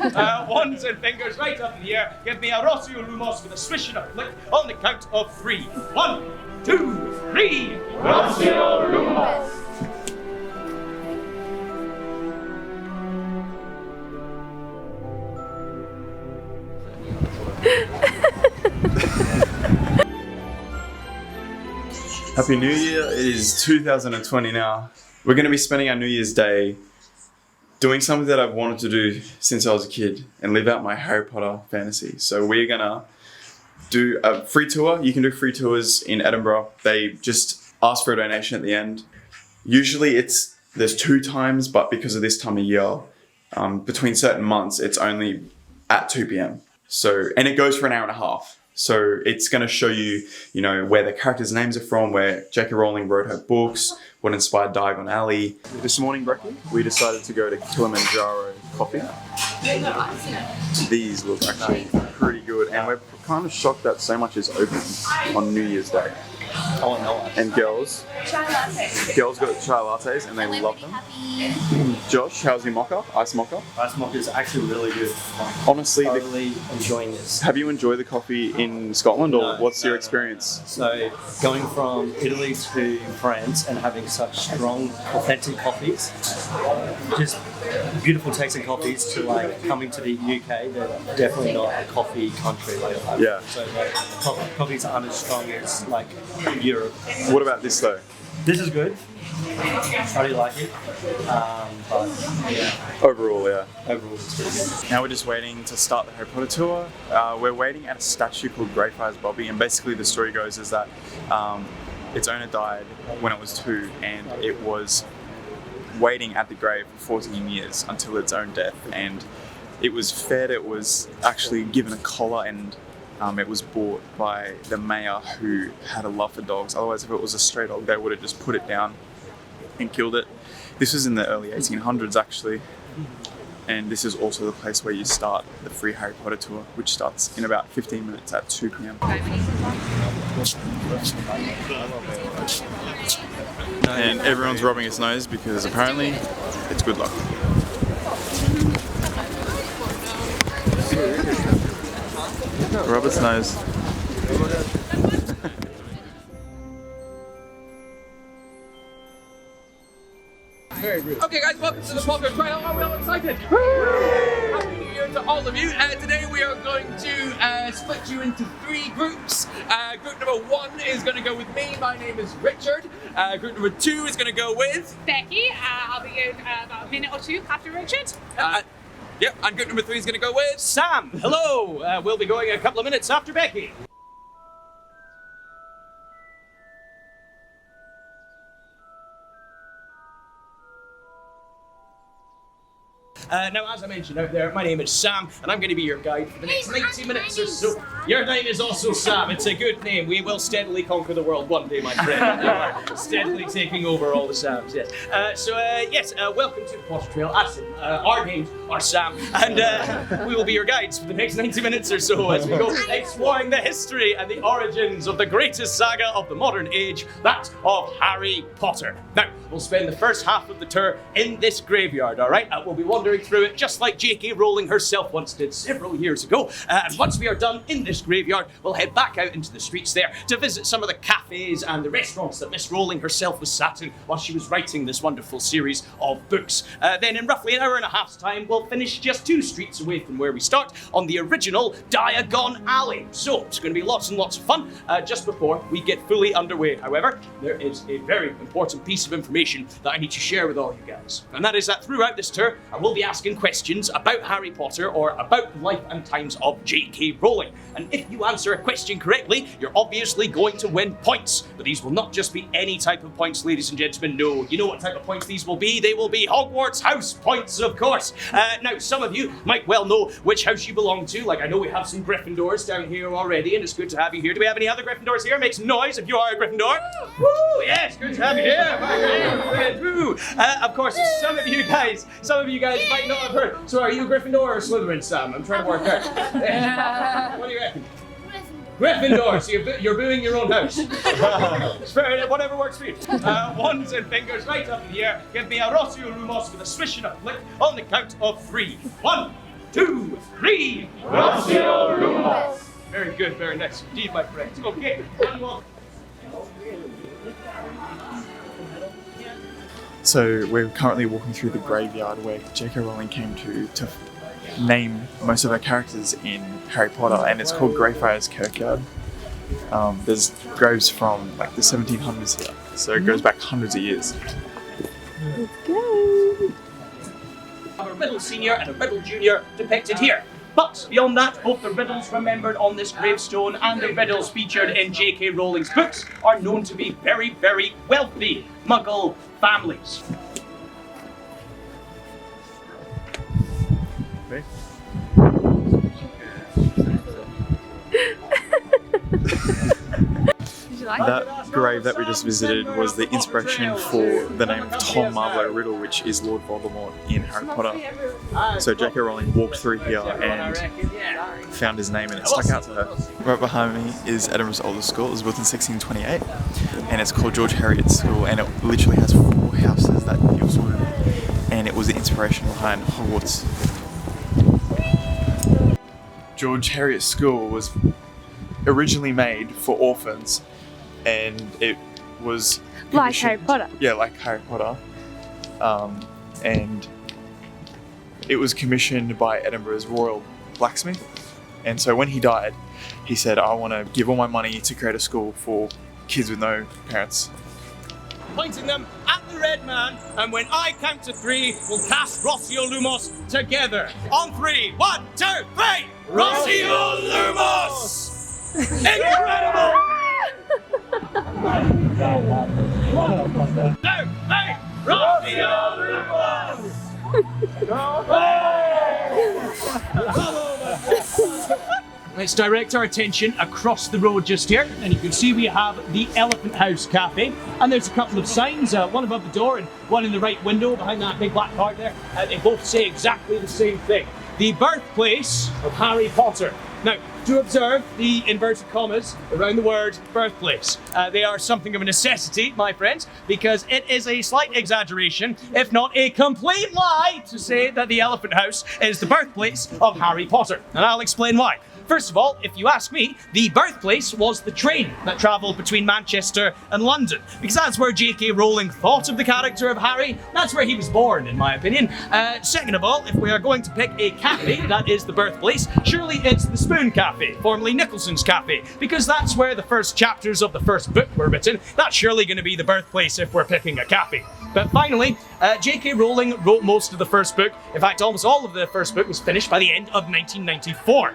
Wands and fingers right up in the air. Give me a Rossio Lumos with a swish and a flick on the count of 3. 1, 2, 3. Rossio Lumos. Happy New Year. It is 2020 now. We're going to be spending our New Year's Day doing something that I've wanted to do since I was a kid and live out my Harry Potter fantasy. So we're going to do a free tour. You can do free tours in Edinburgh. They just ask for a donation at the end. Usually there's 2 times, but because of this time of year, between certain months, it's only at 2 p.m. And it goes for an hour and a half. So it's going to show you, where the characters' names are from, where JK Rowling wrote her books, what inspired Diagon Alley. This morning, Brecky, we decided to go to Kilimanjaro Coffee. These look actually pretty good, and we're kind of shocked that so much is open on New Year's Day. Oh, no. And girls got chai lattes and they love them. Josh, how's your mocha? Ice mocha? Ice mocha is actually really good. Honestly, Totally enjoying this. Have you enjoyed the coffee in Scotland, or what's your experience? So going from Italy to France and having such strong, authentic coffees, just beautiful tasting coffees, to coming to the UK, they're definitely not a coffee country. Yeah. So coffees aren't as strong as Europe. What about this though? This is good. I really like it. But yeah. Overall, Overall, it's pretty good. Now we're just waiting to start the Harry Potter tour. We're waiting at a statue called Greyfriars Bobby, and basically the story goes is that its owner died when it was 2, and it was waiting at the grave for 14 years until its own death. And it was fed, it was actually given a collar, and it was bought by the mayor, who had a love for dogs. Otherwise, if it was a stray dog, they would have just put it down and killed it. This was in the early 1800s actually, and this is also the place where you start the free Harry Potter tour, which starts in about 15 minutes at 2 p.m. And everyone's rubbing its nose because apparently it's good luck. Rub its nose. Okay guys, welcome to the podcast trial. Are we all excited? Happy New Year to all of you. Today we are going to split you into 3 groups. Group number 1 is going to go with me. My name is Richard. Group number 2 is going to go with Becky. I'll be in about a minute or 2 after Richard. Yep, and group number 3 is going to go with Sam. Hello. We'll be going a couple of minutes after Becky. Now, as I mentioned out there, my name is Sam, and I'm going to be your guide for the next 90 minutes or so. Your name is also Sam. It's a good name. We will steadily conquer the world one day, my friend. You are steadily taking over all the Sams, yes. Welcome to the Potter Trail. As our names are Sam, and we will be your guides for the next 90 minutes or so as we go exploring the history and the origins of the greatest saga of the modern age, that of Harry Potter. Now, we'll spend the first half of the tour in this graveyard, all right? We'll be wandering through it just like JK Rowling herself once did several years ago. And once we are done in this graveyard, we'll head back out into the streets there to visit some of the cafes and the restaurants that Miss Rowling herself was sat in while she was writing this wonderful series of books. Then in roughly an hour and a half's time, we'll finish just 2 streets away from where we start on the original Diagon Alley. So it's going to be lots and lots of fun. Just before we get fully underway, however, there is a very important piece of information that I need to share with all you guys. And that is that throughout this tour, I will be asking questions about Harry Potter or about the life and times of JK Rowling. And if you answer a question correctly, you're obviously going to win points. But these will not just be any type of points, ladies and gentlemen. No, you know what type of points these will be. They will be Hogwarts house points, of course. Now, some of you might well know which house you belong to. Like, I know we have some Gryffindors down here already, and it's good to have you here. Do we have any other Gryffindors here? Make some noise if you are a Gryffindor. Woo! Yes, good to have you here. Woo! Of course, some of you guys might not have heard. So are you Gryffindor or Slytherin, Sam? I'm trying to work out. What do you reckon? Gryffindor, so you're booing your own house. Whatever works for you. Wands and fingers right up in the air. Give me a Rossio Lumos with a swish and a flick on the count of 3. 1, 2, 3. Rossio Lumos. Very good, very nice indeed, my friends. Okay. So we're currently walking through the graveyard where JK Rowling came to name most of her characters in Harry Potter, and it's called Greyfriars Kirkyard. There's graves from like the 1700s here, so it goes back hundreds of years. Let's go! A Riddle Senior and a Riddle Junior depicted here. But beyond that, both the riddles remembered on this gravestone and the riddles featured in JK Rowling's books are known to be very, very wealthy Muggle families. That grave that we just visited was the inspiration for the name of Tom Marvolo Riddle, which is Lord Voldemort in Harry Potter. So JK Rowling walked through here and found his name and it stuck out to her. Right behind me is Edinburgh's oldest school. It was built in 1628 and it's called George Heriot School, and it literally has 4 houses that it was with, and it was the inspiration behind Hogwarts. George Heriot School was originally made for orphans, and it was Like Harry Potter. Yeah, like Harry Potter. And it was commissioned by Edinburgh's royal blacksmith. And so when he died, he said, I want to give all my money to create a school for kids with no parents. Pointing them at the red man, and when I count to 3, we'll cast Rossio Lumos together. On 3, 1, 2, 3! Rossio Lumos! Incredible! 2, 3! Rossio Lumos! Let's direct our attention across the road just here, and you can see we have the Elephant House Cafe, and there's a couple of signs, one above the door and one in the right window behind that big black card there. They both say exactly the same thing: the birthplace of Harry Potter. Now, to observe the inverted commas around the word birthplace. They are something of a necessity, my friends, because it is a slight exaggeration, if not a complete lie, to say that the Elephant House is the birthplace of Harry Potter. And I'll explain why. First of all, if you ask me, the birthplace was the train that travelled between Manchester and London, because that's where JK Rowling thought of the character of Harry. That's where he was born, in my opinion. Second of all, if we are going to pick a cafe that is the birthplace, surely it's the Spoon Cafe, formerly Nicholson's Cafe, because that's where the first chapters of the first book were written. That's surely going to be the birthplace if we're picking a cafe. But finally, JK Rowling wrote most of the first book. In fact, almost all of the first book was finished by the end of 1994.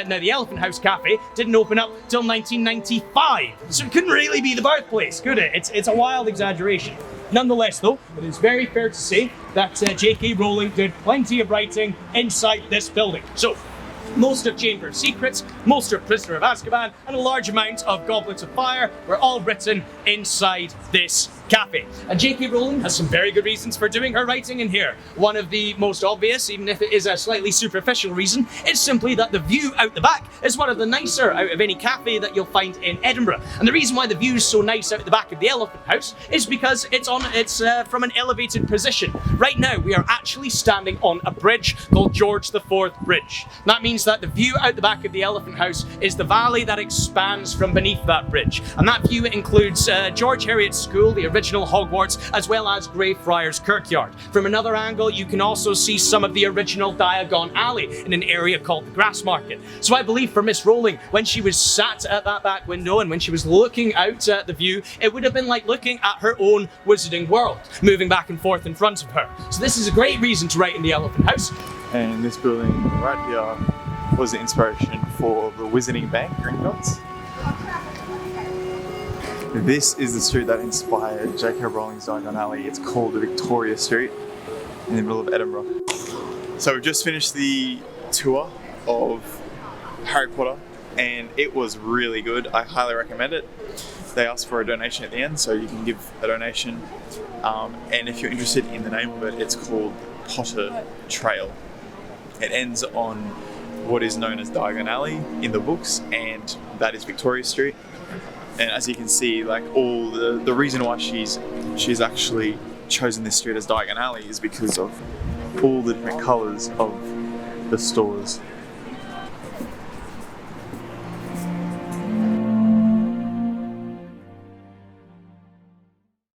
Now, the Elephant House Cafe didn't open up till 1995, so it couldn't really be the birthplace, could it? It's a wild exaggeration. Nonetheless, though, it is very fair to say that JK Rowling did plenty of writing inside this building. So, most of Chamber of Secrets, most of Prisoner of Azkaban, and a large amount of Goblets of Fire were all written inside this cafe. And JK Rowling has some very good reasons for doing her writing in here. One of the most obvious, even if it is a slightly superficial reason, is simply that the view out the back is one of the nicer out of any cafe that you'll find in Edinburgh. And the reason why the view is so nice out the back of the Elephant House is because it's from an elevated position. Right now, we are actually standing on a bridge called George IV Bridge. That means that the view out the back of the Elephant House is the valley that expands from beneath that bridge. And that view includes George Heriot School, the original Hogwarts, as well as Greyfriars Kirkyard. From another angle, you can also see some of the original Diagon Alley in an area called the Grass Market. So I believe for Miss Rowling, when she was sat at that back window and when she was looking out at the view, it would have been like looking at her own wizarding world, moving back and forth in front of her. So this is a great reason to write in the Elephant House. And this building right here was the inspiration for the Wizarding Bank, Gringotts. This is the street that inspired JK Rowling's Diagon Alley. It's called the Victoria Street in the middle of Edinburgh. So we've just finished the tour of Harry Potter and it was really good. I highly recommend it. They ask for a donation at the end, so you can give a donation. And if you're interested in the name of it, it's called Potter Trail. It ends on what is known as Diagon Alley in the books, and that is Victoria Street. And as you can see, like all the reason why she's actually chosen this street as Diagon Alley is because of all the different colours of the stores